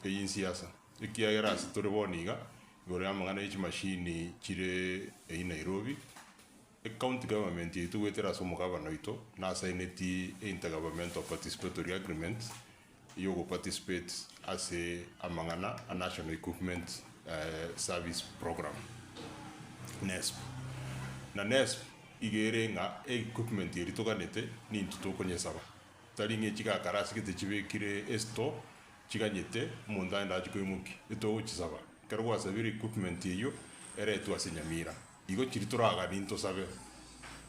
yin siasa ikiagera asitore boniga igoro ya amang'ana echi machine chire Nairobi county government yitu gwetera ase omogabana oito nasaineti intergovernmental participatory agreement yogo participate ase amang'ana a national equipment service program NESP na NESP igere ng'a equipment eri toganete nintu tokonyesaba tari ng'e chigakara gete chibekire esto chiganyete omonto aenda achikoimuki etogochisaba kero gwasabire equipment eyo eretwa ase Nyamira igo chiri toragani ntosabe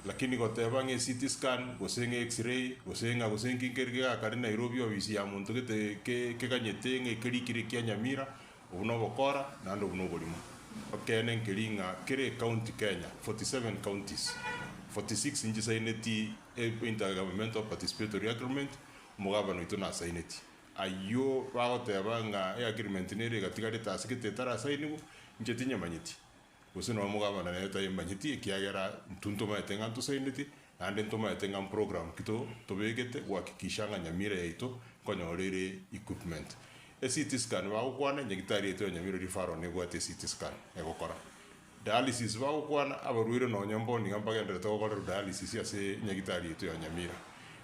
lakini goteba ng'e CT scan gose ng'e x-ray gose ng'a gose nkinkeri gigakare Nairobi obisi ya monto gete keganyete ng'e kerikire kia Nyamira obu na obokora naende obu na oborimo okene nkeri ng'a kere county Kenya 47 counties 46 nchisaineti intergovernmental participatory agreement omogabana oito nasaineti ayo bagoteba ng'a agreement nere egatigarete ase gete etarasainiwu inche tinyamanyeti gose no omogabana nere tayemanyeti ekiagera ntuntomaete ng'a ntosaineti naende ntomaete ng'a program kito tobegete gwakikisha ng'a Nyamira yaito konyorere equipment CT scan bagokwana nyagitari yaito ya Nyamira referral negwate CT scan egokora dialysis bagokwana abarwaire nonya mboni mpagenderete gokora dialysis ase nyagitari yaito ya Nyamira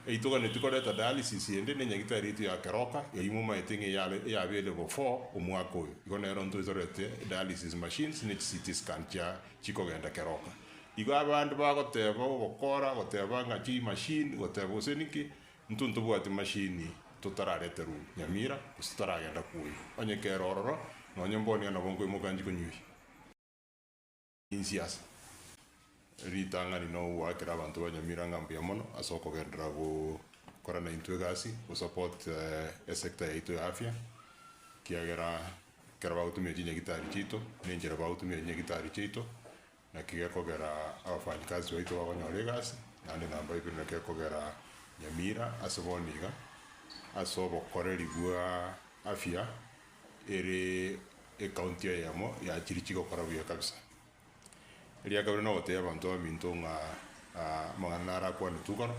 eitogane koreta dialysis ende ne nyagitari yaito ya Keroka yaimo maete ng'e yabe level 4 omwaka oyo igo nero ntoitorete dialysis machines ne CT scan chia chikogenda Keroka igo abande bagoteba ogokora goteba ng'a chi machine goteba gose niki ntunto bwate machine totararete Nyamira gose totaragenda kuyo onye kerororo nonya mboni ana bongo imokanji konyui insiasa ritang'ani no wakera abantu ba Nyamira ng'ambuya mono ase okogendera gokorana intwe egasi gosupport esector yaito ya afya kiagera kera bagotumia chinyagitari chiito nenchera bagotumia chinyagitari chiito naki gekogera abafanyikazi baito bagonyora egasi naende namba ibere naki gekogera Nyamira ase boniga ase obokoreri bwa afya ere ekaunti eyamo yachiri chigokora buya kabisa eria kabere no goteba abantu baminto ng'a amang'ana narakwane tugoro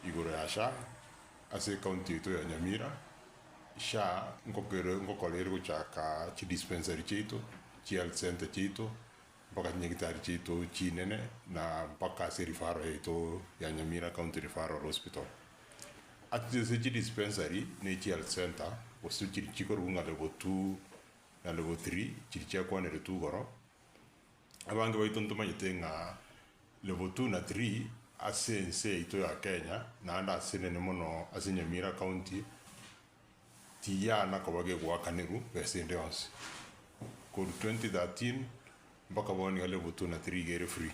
igoro ya SHA ase ekaunti yaito ya Nyamira SHA ngokorere gochaka chidispensary chiito health center chiito mpaka chinyagitari chiito chinene na mpaka ase referral yaito ya Nyamira county referral hospital ase chidispensary ne health center gose chiri chikorwa ng'a level 2 na level 3 chiri chiakwanere tugoro abange baito ntomanyete ng'a level 2 na 3 ase ense yaito ya Kenya naende ase nene mono ase Nyamira county tiyana koba gegwakaneru ase ende yonsi koru 2013 mpaka boniga level 2 na 3 gere free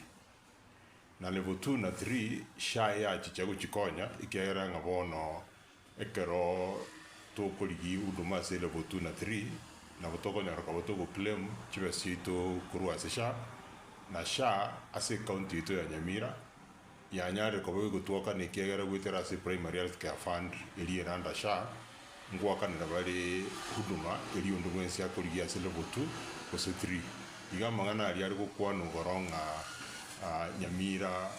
na level 2 na 3 SHA yachicha gochikonya ikiagera ng'a bono ekero tokorigi huduma ase level 2 na 3 nabo tokonyora koba togoclaim chibesa chiito korwa ase SHA na SHA ase county yaito ya Nyamira yanyare koba egotwakana ekiagera gwetera ase primary health care fund eri eranda SHA ngwakanera bare huduma eri onde bwensi akorigia ase level 2 gose 3 iga amang'ana aria ari gokwana igoro ng'a Nyamira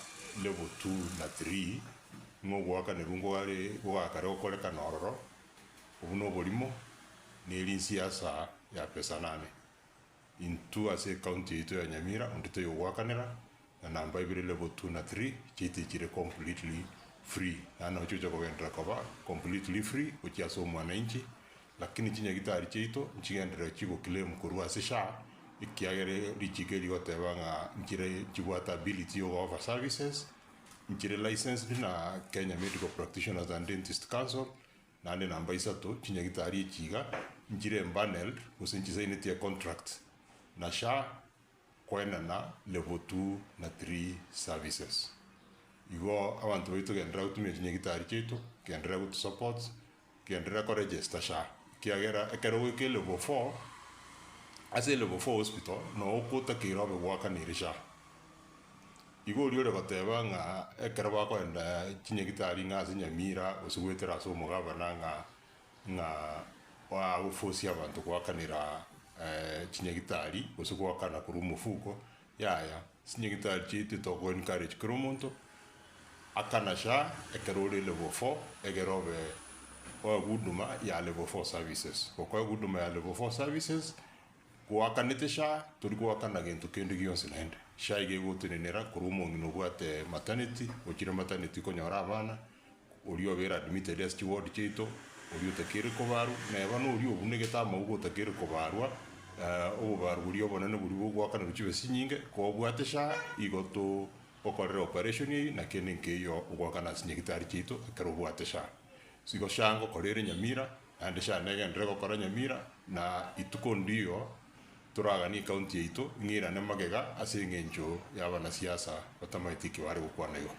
level 2 na 3 ng'ogwakanera gogakare gokorekana ororo obu na oborimo neri nsiasa ya pesa nane intu ase county yaito ya Nyamira onde toyogwakanera na namba ibere level 2 na 3 chiitichire completely free nano ochocha kogendera koba completely free ochiase omwananchi lakini chinyagitari chiito nchigendera chigoclaim korwa ase SHA ikiagere richike rigoteba ng'a nchire chibwata ability yogo offer services nchire licensed na Kenya Medical Practitioners and Dentist Council naende namba isato chinyagitari echiga nchire empaneled gose nchisaineti ya contract na SHA kwenana level 2 na 3 services igo abantu baito gendera gotumia chinyagitari chiito gendera gotusupport gendera koregister SHA kiagera ekero goike level 4 ase level 4 hospital no okotakira obe gwakanire SHA igo ori ore goteba ng'a ekero bakoenda chinyagitari ng'a ase Nyamira gose gwetera ase omogabana ng'a wagofosia abantu gwakanera chinyagitari gose gwakana korwa omofuko yaya chinyagitari chiito togo-encourage kera omonto akana SHA ekero ore level 4 egere obe kwa huduma ya level 4 services kwa huduma ya level 4 services gwakanite SHA turi gwakana gintu kindi gionse nende SHA igigutinenera kurumo ngino gwate maternity ukire maternity konyora abana uri obera admitted as ward chito uri utakire kubaru na bano uri obunegeta magugo utakire kubarwa obubaru uri obonane buri gwakana bichibe sinyinge ko bwate SHA igoto okorera operation yi na kene nkeyo gwakana sinyigitari chito akaro bwate SHA sigo shango korere Nyamira ande SHA nege ndrego kora Nyamira na ituko ndio turagani county yitu ngira ne magega ase ngenjo yabana siasa batamaitiki bari gukwana yo